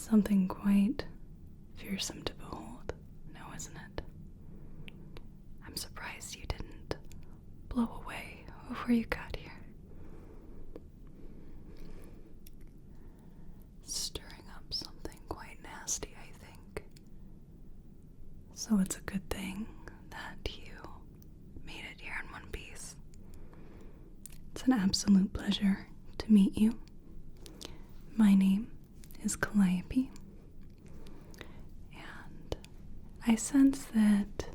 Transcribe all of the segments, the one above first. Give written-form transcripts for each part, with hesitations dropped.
something quite fearsome to behold, now isn't it? I'm surprised you didn't blow away before you got here. Stirring up something quite nasty, I think. So it's a good thing that you made it here in one piece. It's an absolute pleasure to meet you. My name is Calliope, and I sense that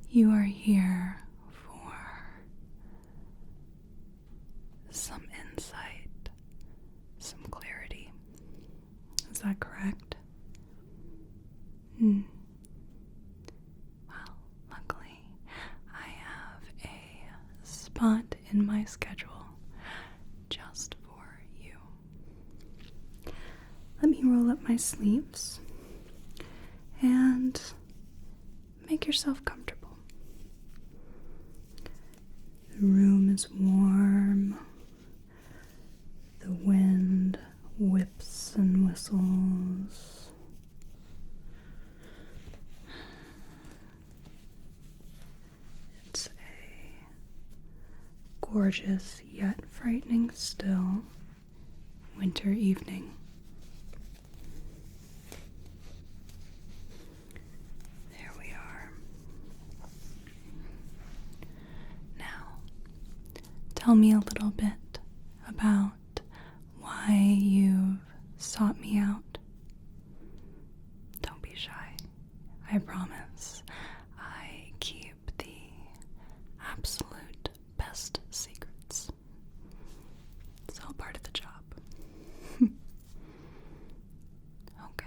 you are here for some insight, some clarity. Is that correct? Well, luckily, I have a spot in my schedule just for you. Let me roll up my sleeves and make yourself comfortable. The room is warm. The wind whips and whistles. It's a gorgeous yet frightening still winter evening. There we are. Now, tell me a little bit about why you've sought me out. Don't be shy. I promise. I keep the absolute best secrets. It's all part of the job. Okay.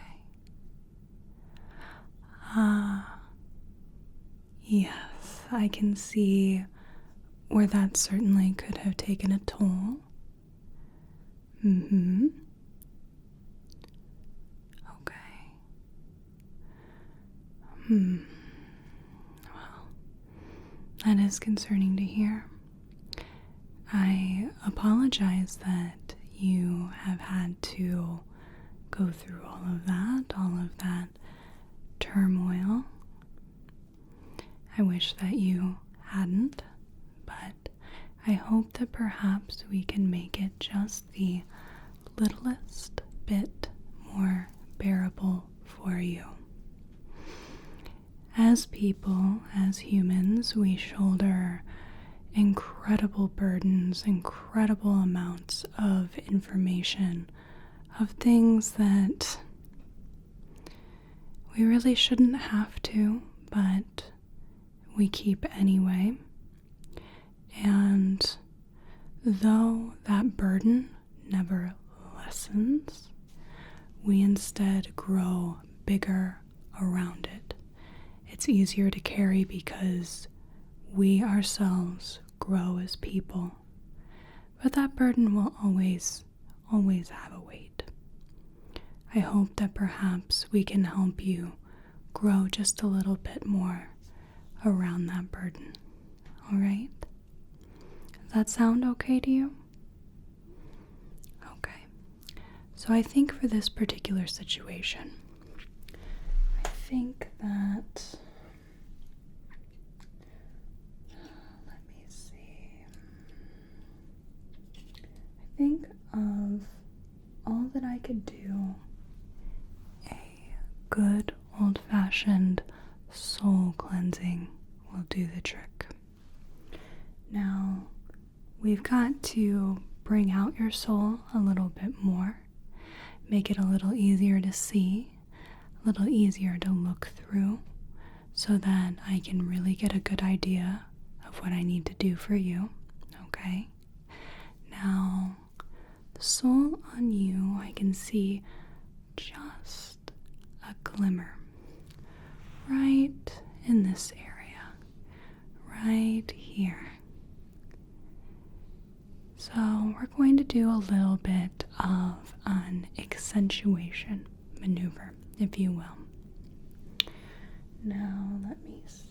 Yes, I can see where that certainly could have taken a toll. Okay. Well, that is concerning to hear. I apologize that you have had to go through all of that turmoil. I wish that you hadn't, but I hope that perhaps we can make it just the littlest bit more bearable for you. As people, as humans, we shoulder incredible burdens, incredible amounts of information, of things that we really shouldn't have to, but we keep anyway. And though that burden never lessens, we instead grow bigger around it. It's easier to carry because we ourselves grow as people. But that burden will always have a weight. I hope that perhaps we can help you grow just a little bit more around that burden. All right? Does that sound okay to you? Okay. So I think for this particular situation, I think that, let me see. I think of all that I could do, a good old-fashioned soul cleansing will do the trick. Now, we've got to bring out your soul a little bit more, make it a little easier to see, a little easier to look through, so that I can really get a good idea of what I need to do for you, okay? Now, the soul on you, I can see just a glimmer right in this area, right here. So we're going to do a little bit of an accentuation maneuver, if you will. Now, let me see.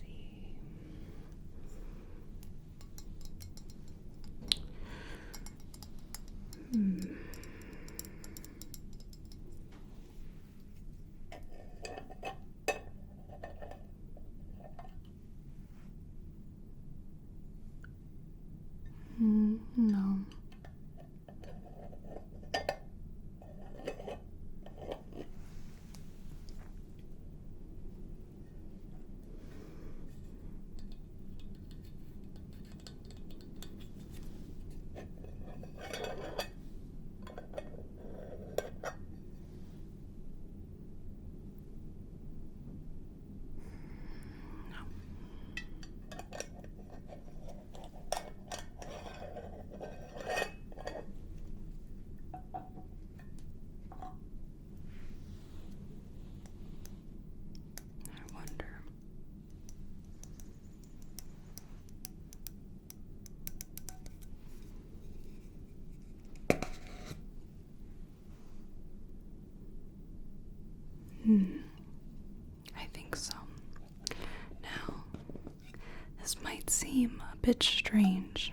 might seem a bit strange,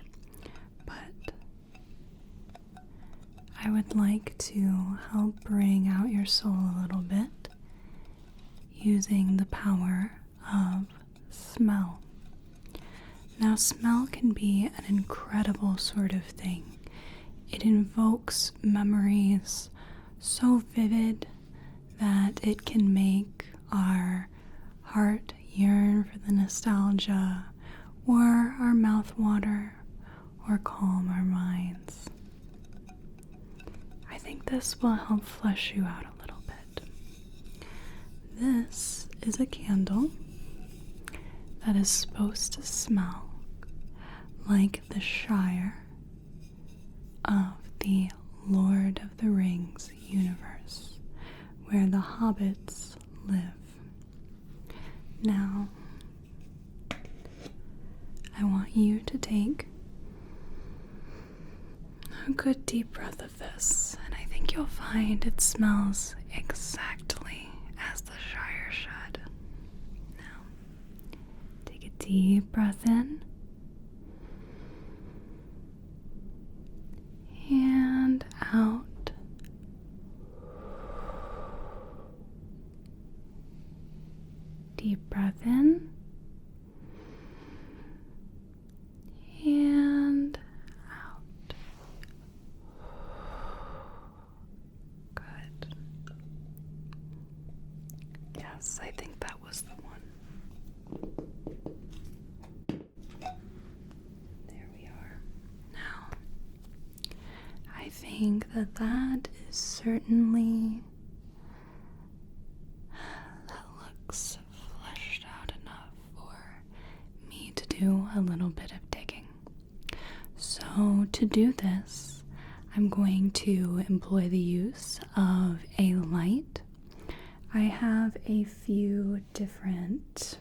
but I would like to help bring out your soul a little bit using the power of smell. Now, smell can be an incredible sort of thing. It invokes memories so vivid that it can make our heart yearn for the nostalgia, or our mouth water, or calm our minds. I think this will help flesh you out a little bit. This is a candle that is supposed to smell like the Shire of the Lord of the Rings universe, where the hobbits live. Now, I want you to take a good deep breath of this, and I think you'll find it smells exactly as the Shire should. Now, take a deep breath in and out. Deep breath in and out. Good. Yes, I think that was the one. There we are. Now, I think that is certainly, that looks fleshed out enough for me to do a little bit of digging. So to do this, I'm going to employ the use of a light. I have a few different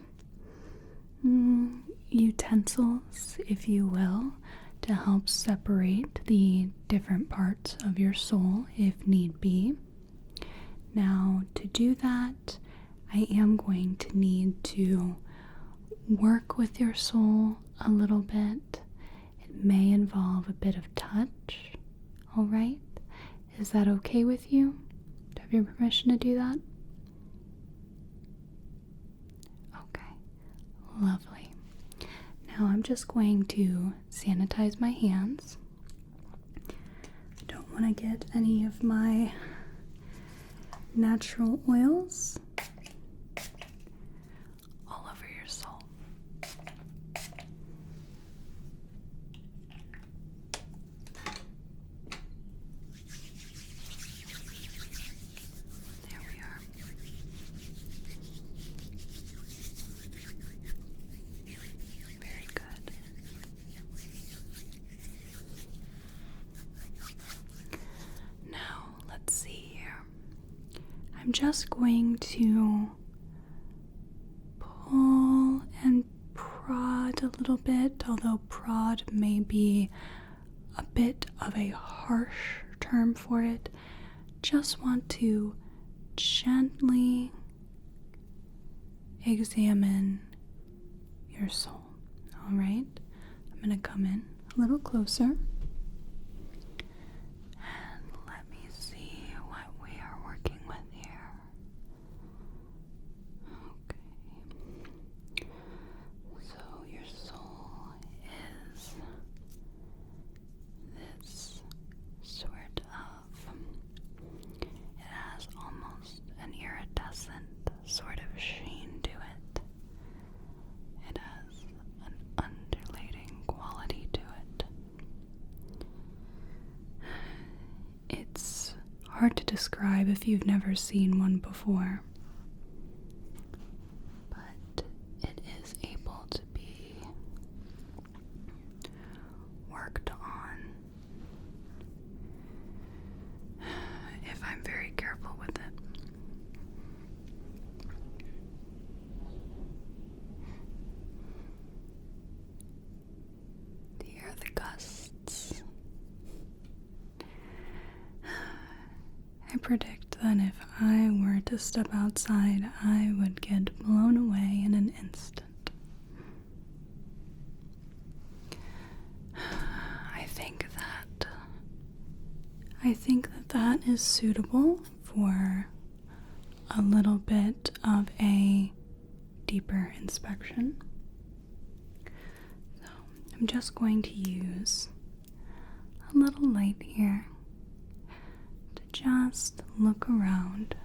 utensils, if you will, to help separate the different parts of your soul if need be. Now, to do that, I am going to need to work with your soul a little bit. It may involve a bit of touch, alright? Is that okay with you? Do I have your permission to do that? Okay, lovely. Now I'm just going to sanitize my hands. I don't want to get any of my natural oils all over your soul. There we are. Very good. Now, let's see here. I'm just going to pull and prod a little bit, although prod may be a bit of a harsh term for it. Just want to gently examine your soul. Alright? I'm going to come in a little closer. And let me see what we are working with here. Okay. So your soul is this sort of, it has almost an iridescent sort of sheen to it. It has an undulating quality to it. It's hard to describe if you've never seen one before, but it is able to be worked on if I'm very careful with it. Here are the gusts. I predict that if I were to step outside, I would get blown away in an instant. that is suitable for a little bit of a deeper inspection. So I'm just going to use a little light here to just look around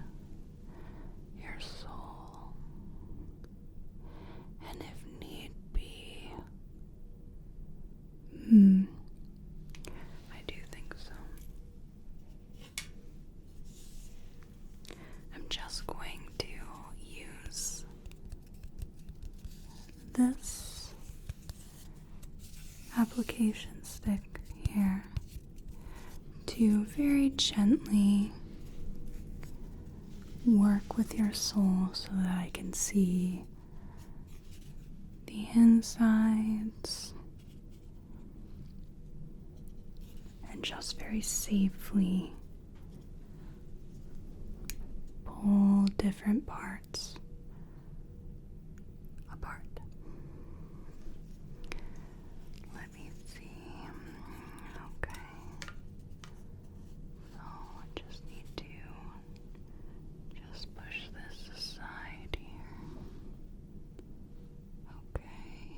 your soul, and if need be, I do think so. I'm just going to use this application stick here to very gently work with your soul so that I can see the insides and just very safely pull different parts apart. Let me see. Okay. So I just need to just push this aside here. Okay.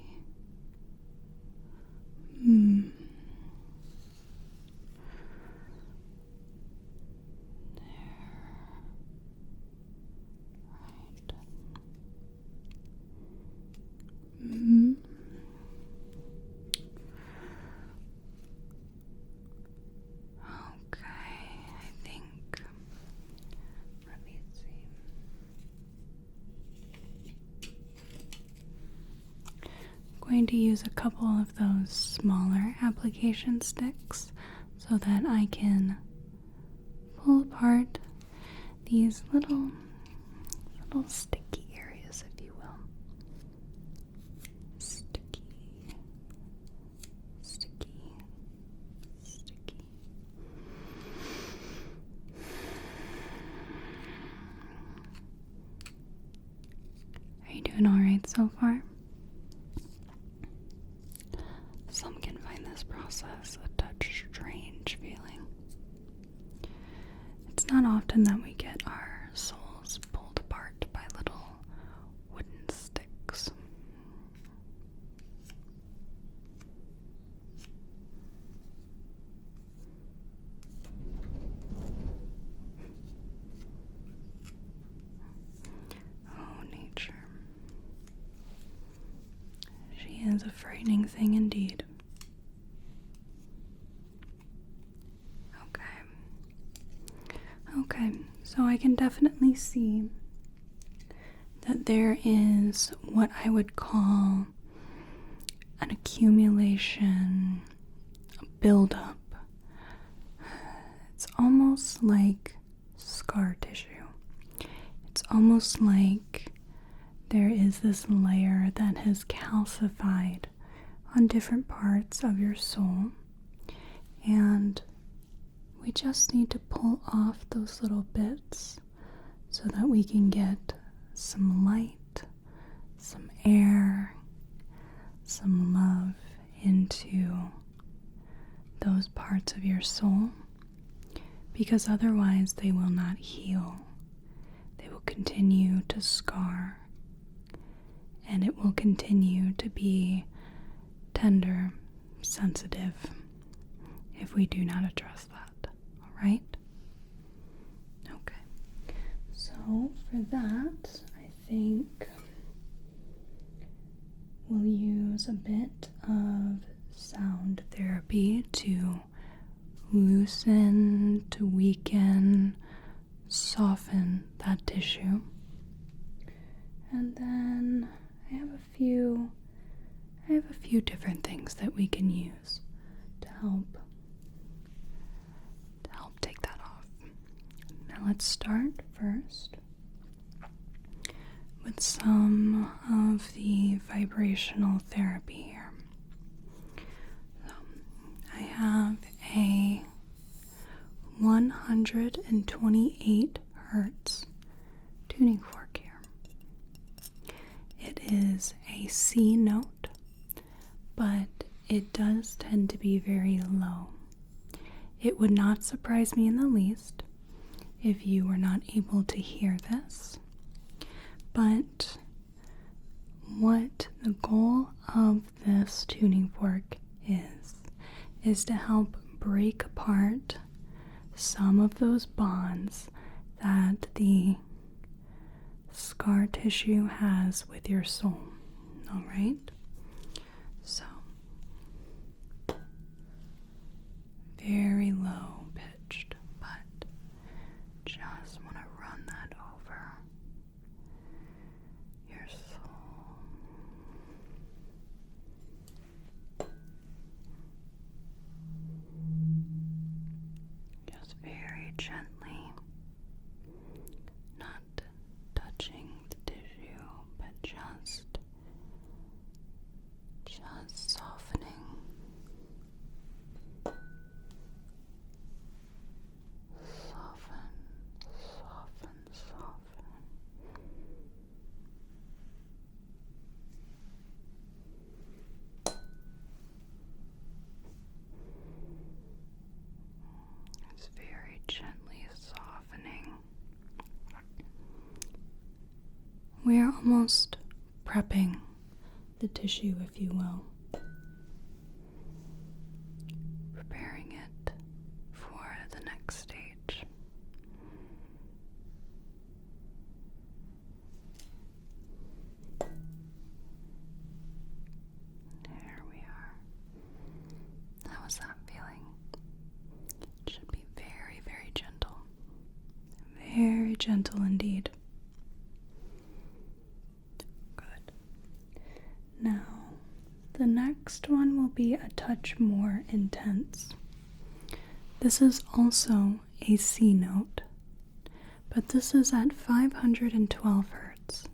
Going to use a couple of those smaller application sticks so that I can pull apart these little sticky areas, if you will. Sticky. Are you doing all right so far? Some can find this process a touch strange feeling. It's not often that we get our souls pulled apart by little wooden sticks. Oh, nature. She is a frightening thing indeed. Okay, so I can definitely see that there is what I would call an accumulation, a buildup. It's almost like scar tissue. It's almost like there is this layer that has calcified on different parts of your soul, and we just need to pull off those little bits so that we can get some light, some air, some love into those parts of your soul, because otherwise they will not heal. They will continue to scar, and it will continue to be tender, sensitive, if we do not address that. Right? Okay. So for that, I think we'll use a bit of sound therapy to loosen, to weaken, soften that tissue. And then I have a few different things that we can use to help take that off. Now let's start first with some of the vibrational therapy here. So I have a 128 hertz tuning fork here. It is a C note, but it does tend to be very low. It would not surprise me in the least if you were not able to hear this, but what the goal of this tuning fork is to help break apart some of those bonds that the scar tissue has with your soul. All right? So, very low pitched, but just want to run that over your soul. Just very gently, not touching the tissue, but just softening. Soften, soften, soften. It's very gently softening. We are almost prepping the tissue, if you will. Preparing it for the next stage. There we are. How was that feeling? It should be very, very gentle. Very gentle indeed. Good. Now, the next one will be a touch more intense. This is also a C note, but this is at 512 hertz.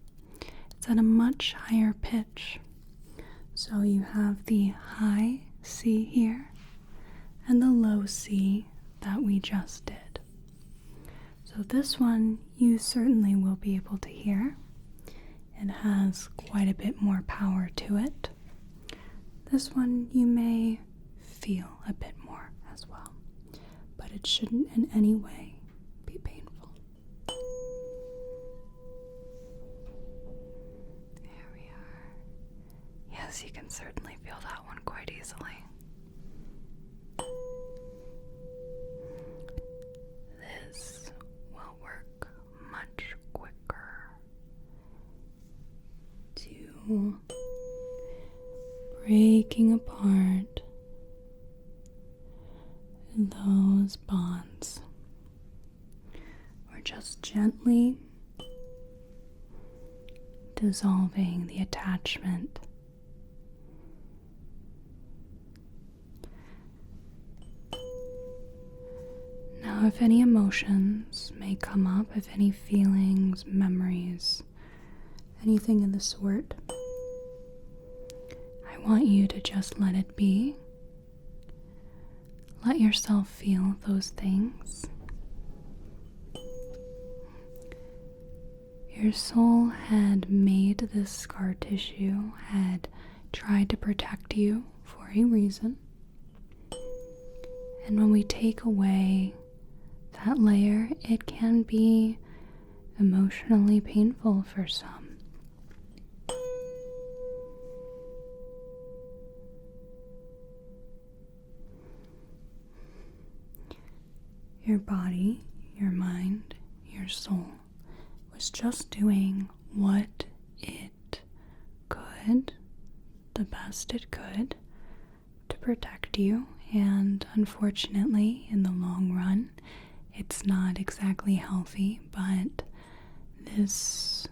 It's at a much higher pitch. So you have the high C here and the low C that we just did. So this one you certainly will be able to hear. It has quite a bit more power to it. This one you may feel a bit more as well, but it shouldn't in any way be painful. There we are. Yes, you can certainly feel that one quite easily. This will work much quicker to breaking apart those bonds. Or just gently dissolving the attachment. Now, if any emotions may come up, if any feelings, memories, anything of the sort, I want you to just let it be. Let yourself feel those things. Your soul had made this scar tissue, had tried to protect you for a reason. And when we take away that layer, it can be emotionally painful for some. Your body, your mind, your soul was just doing what it could, the best it could, to protect you. And unfortunately, in the long run, it's not exactly healthy, but this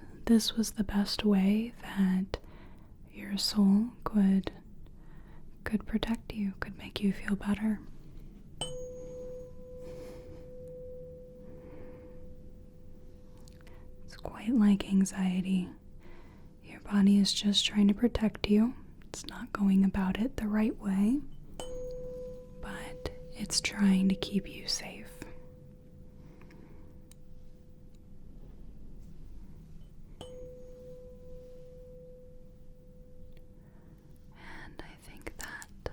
was the best way that your soul could protect you, could make you feel better. It's quite like anxiety. Your body is just trying to protect you. It's not going about it the right way, but it's trying to keep you safe. And I think that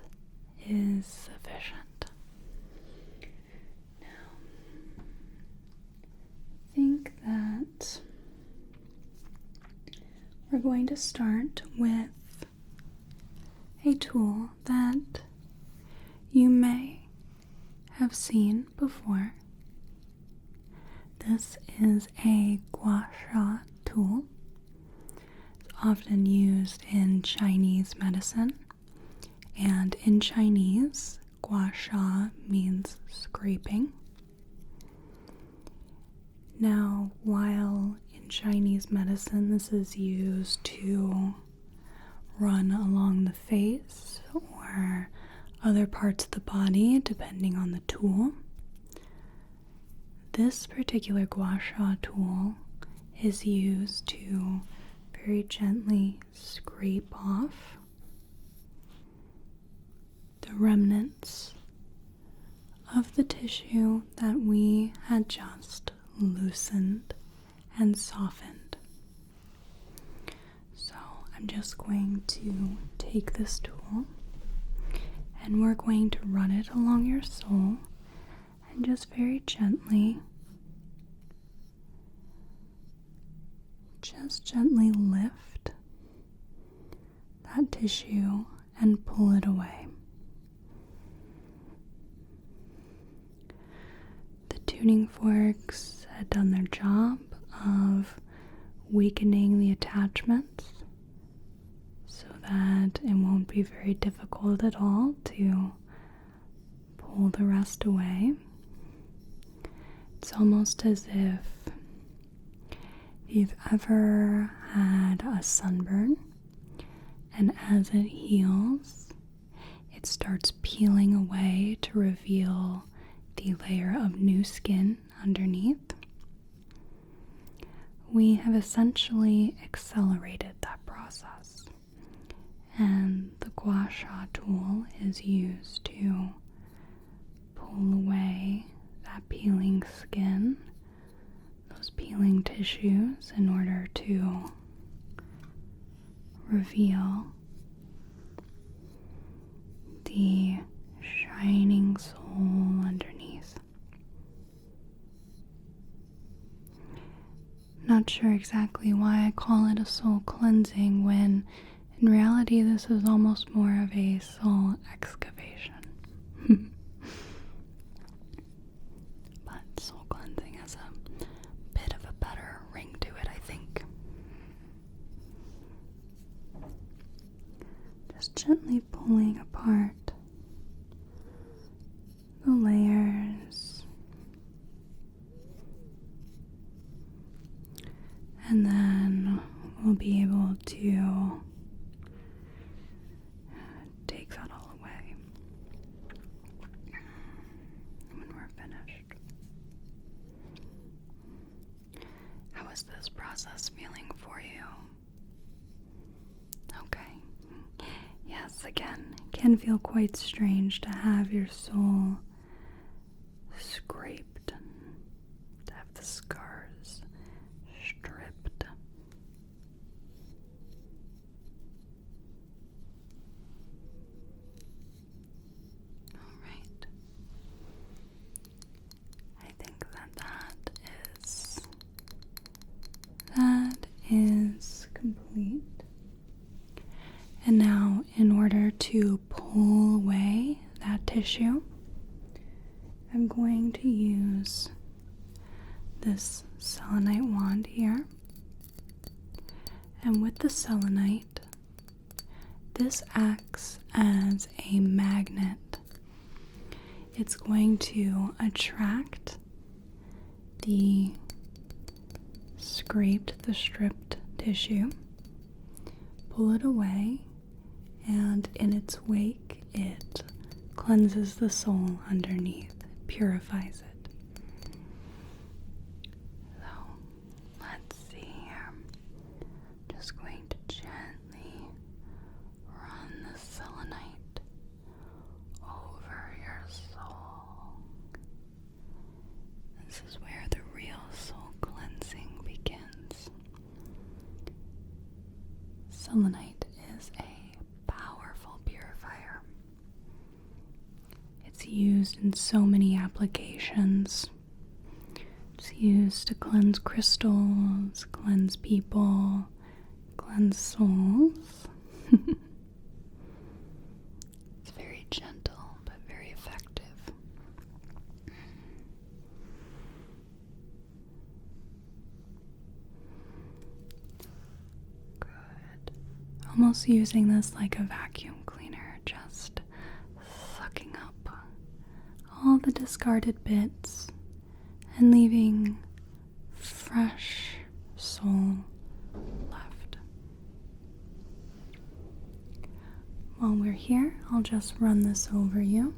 is sufficient. going to start with a tool that you may have seen before. This is a gua sha tool. It's often used in Chinese medicine, and in Chinese, gua sha means scraping. Now, while in Chinese medicine this is used to run along the face or other parts of the body depending on the tool, this particular gua sha tool is used to very gently scrape off the remnants of the tissue that we had just loosened and softened. So I'm just going to take this tool and we're going to run it along your sole and just very gently lift that tissue and pull it away. The tuning forks had done their job of weakening the attachments so that it won't be very difficult at all to pull the rest away. It's almost as if you've ever had a sunburn, and as it heals, it starts peeling away to reveal the layer of new skin underneath. We have essentially accelerated that process, and the gua sha tool is used to pull away that peeling skin, those peeling tissues, in order to reveal the shining soul underneath. Not sure exactly why I call it a soul cleansing when in reality this is almost more of a soul excavation. But soul cleansing has a bit of a better ring to it, I think. Just gently pulling apart the layers, and then we'll be able to take that all away when we're finished. How is this process feeling for you? Okay. Yes, again, it can feel quite strange to have your soul scraped, to have the scars stripped. Alright. I think that is complete. And now, in order to pull away that tissue, I'm going to use this selenite wand here. And with the selenite, this acts as a magnet. It's going to attract the stripped tissue, pull it away, and in its wake, it cleanses the soul underneath, purifies it. So, let's see here. Just going to gently run the selenite over your soul. This is where the real soul cleansing begins. Selenite is a powerful purifier. It's used in so many applications. It's used to cleanse crystals, cleanse people, cleanse cleanse souls. It's very gentle but very effective. Good. Almost using this like a vacuum cleaner, just sucking up all the discarded bits and leaving fresh soul left. While we're here, I'll just run this over you.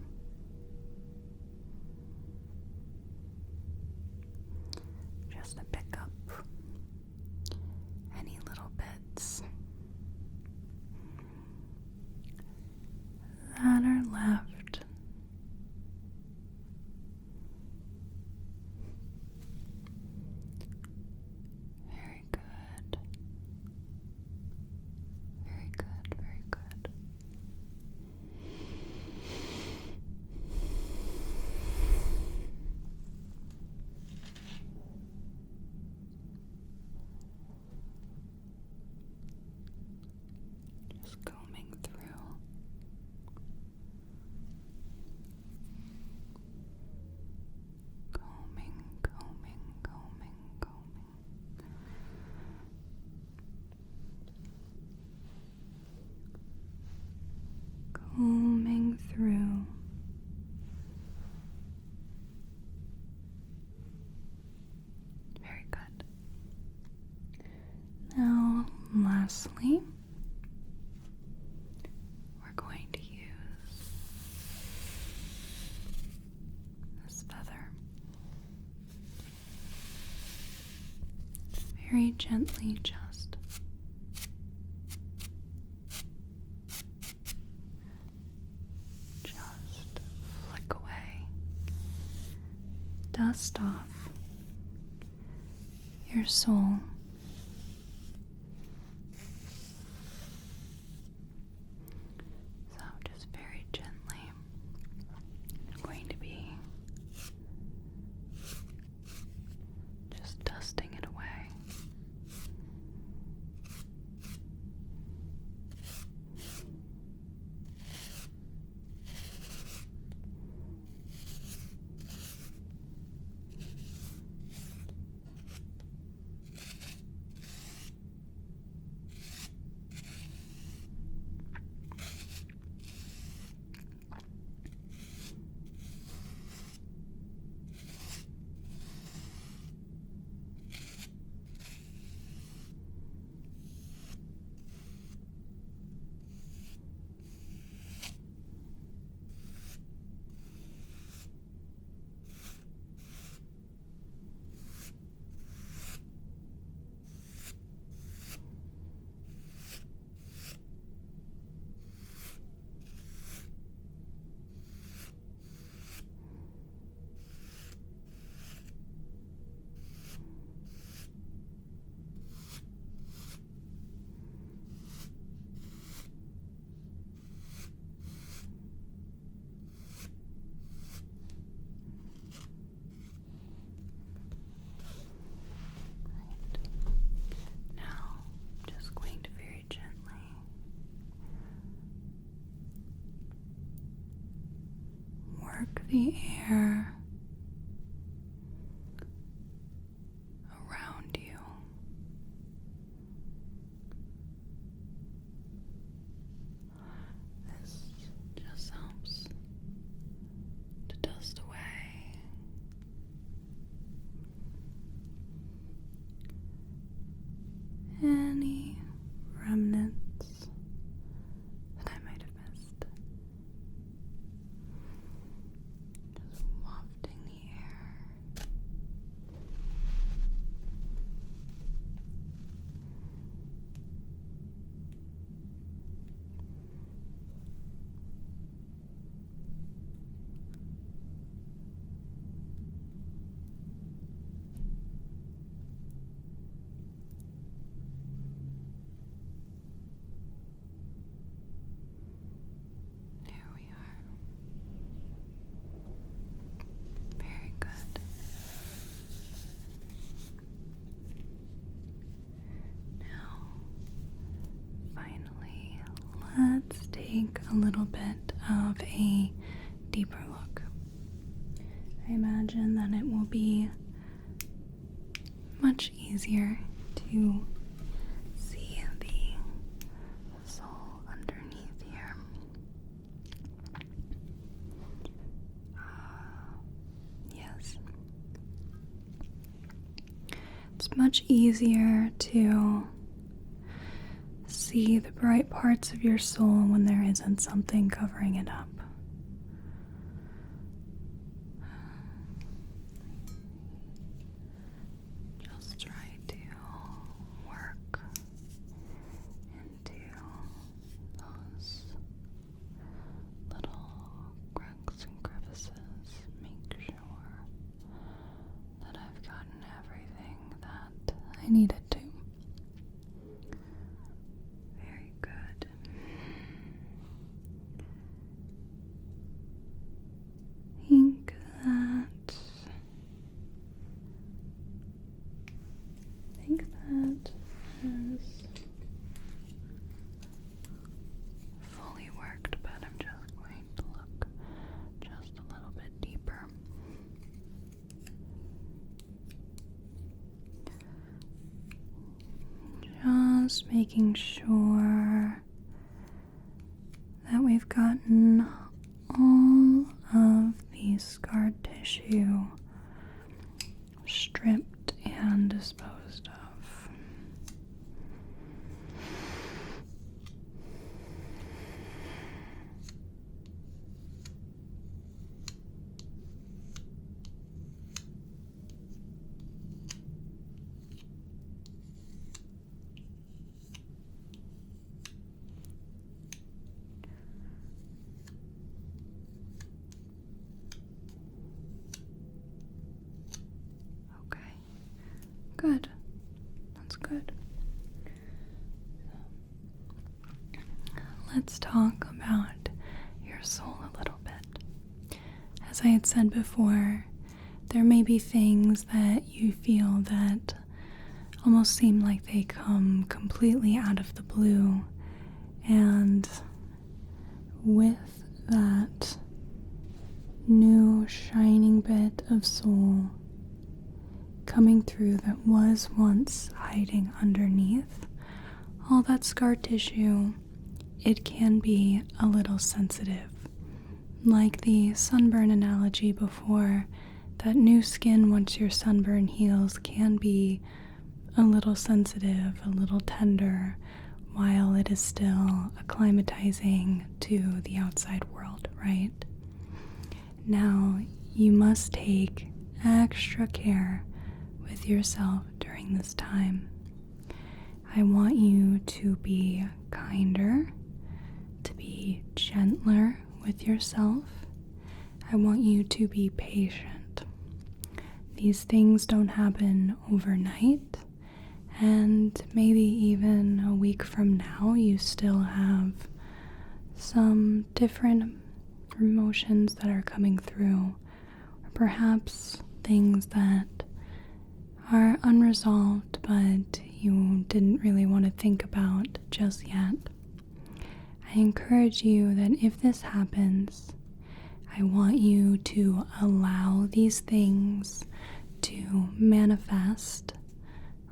Just to pick up any little bits that are left. Very good. Very good, very good. Just combing through. Combing, combing, combing, combing. Combing through. Very good. Now, lastly, we're going to use this feather. Very gently, just flick away, dust off your soul. So just very gently, I'm going to be just dusting it away. Now, just going to very gently work the air around you. This just helps to dust away any remnants that I might have missed. Just waft take a little bit of a deeper look. I imagine that it will be much easier to see the soul underneath here. Yes. It's much easier to see the bright parts of your soul when there isn't something covering it up. Just try to work into those little cracks and crevices. Make sure that I've gotten everything that I needed to. Very good. Think that has fully worked, but I'm just going to look just a little bit deeper. Just making sure that we've gotten all of the scar tissue stripped and disposed of. Good. That's good. Let's talk about your soul a little bit. As I had said before, there may be things that you feel that almost seem like they come completely out of the blue, and with that new shining bit of soul coming through that was once hiding underneath all that scar tissue, it can be a little sensitive. Like the sunburn analogy before, that new skin once your sunburn heals can be a little sensitive, a little tender, while it is still acclimatizing to the outside world, right? Now, you must take extra care with yourself during this time. I want you to be kinder, to be gentler with yourself. I want you to be patient. These things don't happen overnight, and maybe even a week from now you still have some different emotions that are coming through, or perhaps things that are unresolved but you didn't really want to think about just yet. I encourage you that if this happens, I want you to allow these things to manifest.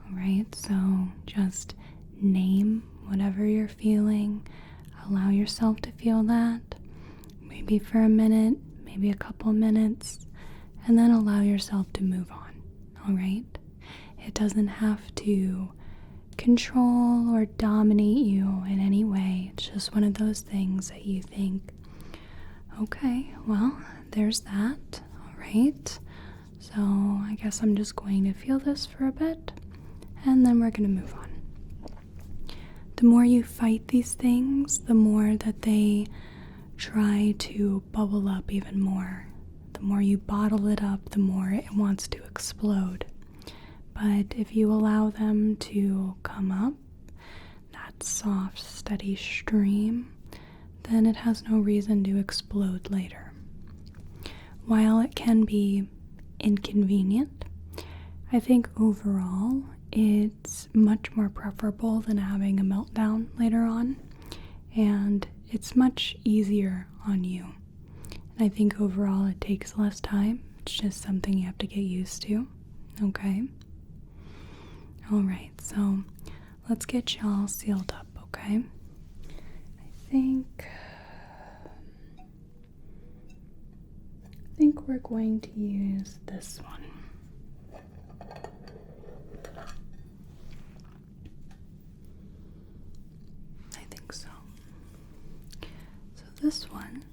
Alright, so just name whatever you're feeling, allow yourself to feel that, maybe for a minute, maybe a couple minutes, and then allow yourself to move on. Alright? It doesn't have to control or dominate you in any way. It's just one of those things that you think, okay, well, there's that. Alright, so I guess I'm just going to feel this for a bit, and then we're going to move on. The more you fight these things, the more that they try to bubble up even more. The more you bottle it up, the more it wants to explode. But if you allow them to come up, that soft, steady stream, then it has no reason to explode later. While it can be inconvenient, I think overall it's much more preferable than having a meltdown later on, and it's much easier on you. And I think overall it takes less time. It's just something you have to get used to. Okay? Alright, so let's get you all sealed up, okay? I think we're going to use this one. I think so. So this one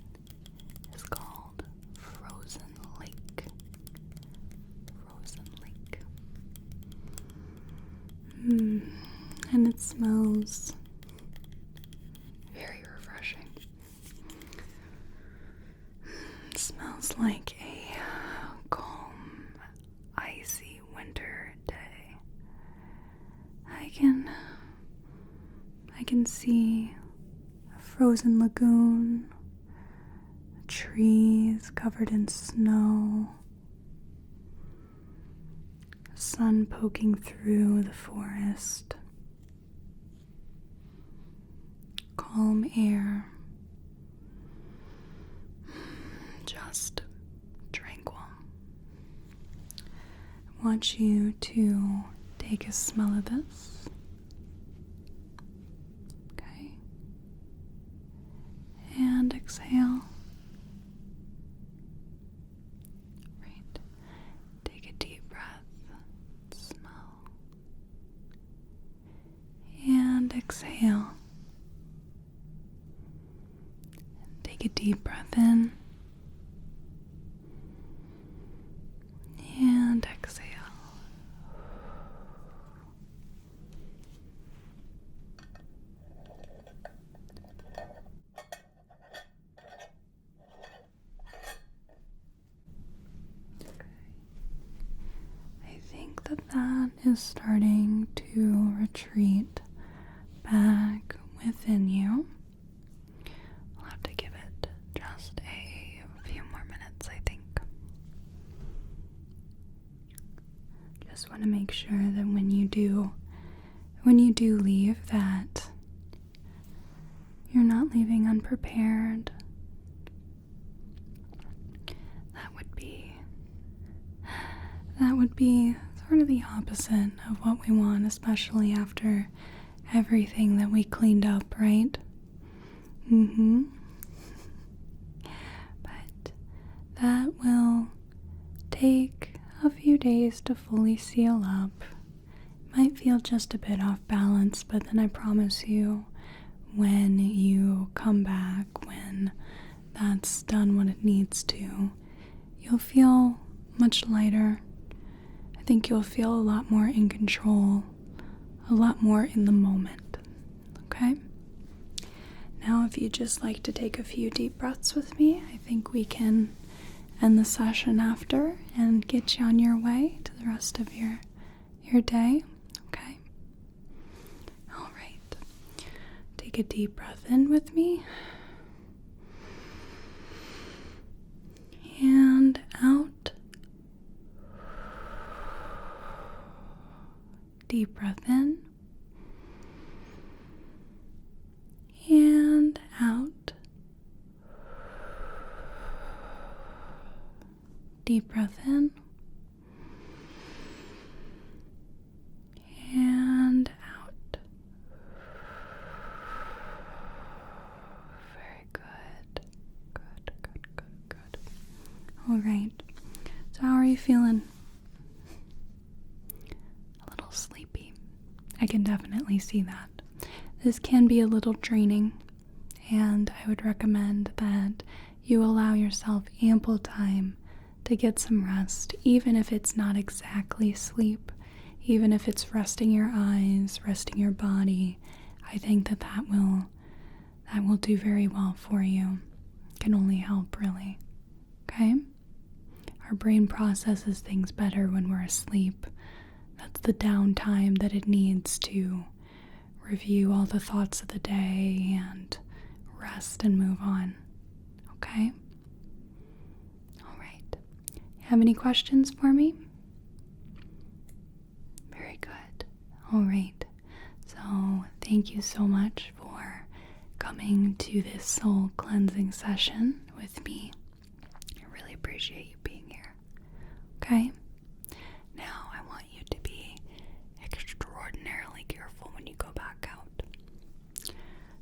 is called Frozen Lake. Frozen Lake. And it smells very refreshing. It smells like a calm, icy winter day. I can see a frozen lagoon, trees covered in snow, sun poking through the forest, calm air, just tranquil. I want you to take a smell of this. Okay. And exhale. Right. Take a deep breath. Smell. And exhale. Take a deep breath in. And exhale. I think that is starting to retreat back within you. I'll have to give it just a few more minutes, I think. Just want to make sure that when you do leave, that you're not leaving unprepared. That would be sort of the opposite of what we want, especially after everything that we cleaned up, right? But that will take a few days to fully seal up. Might feel just a bit off balance, but then I promise you, when you come back, when that's done what it needs to, you'll feel much lighter. I think you'll feel a lot more in control, a lot more in the moment, okay? Now, if you'd just like to take a few deep breaths with me, I think we can end the session after and get you on your way to the rest of your day, okay? All right. Take a deep breath in with me. And out. Deep breath in. And out. Deep breath in. And out. Very good. Good. All right. So how are you feeling? A little sleepy. I can definitely see that. This can be a little draining, and I would recommend that you allow yourself ample time to get some rest, even if it's not exactly sleep, even if it's resting your eyes, resting your body. I think that will do very well for you. It can only help, really. Okay? Our brain processes things better when we're asleep. That's the downtime that it needs to review all the thoughts of the day and rest and move on. Okay? All right. Have any questions for me? Very good. All right. So thank you so much for coming to this soul cleansing session with me. I really appreciate you being here. Okay? Now I want you to be extraordinarily careful when you go back out.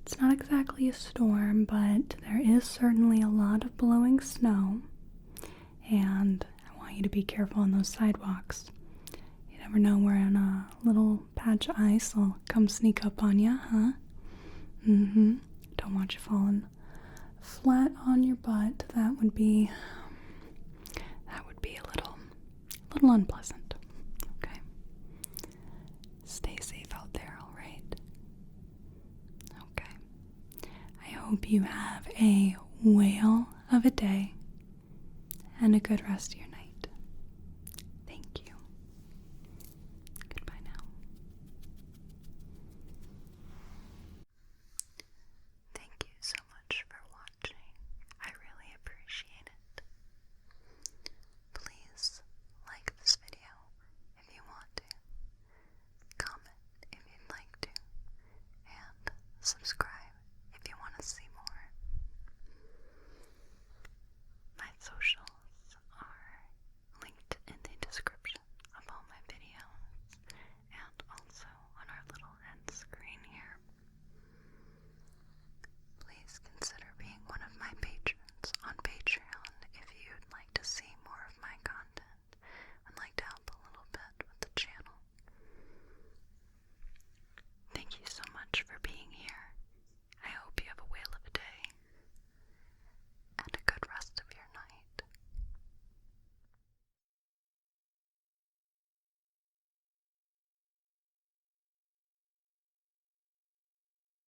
It's not exactly a storm, but there is certainly a lot of blowing snow, and I want you to be careful on those sidewalks. You never know when a little patch of ice will come sneak up on you, huh? Don't want you falling flat on your butt. That would be a little unpleasant. Okay. Stay safe out there, all right? Okay. I hope you have a whale of a day and a good rest of your night.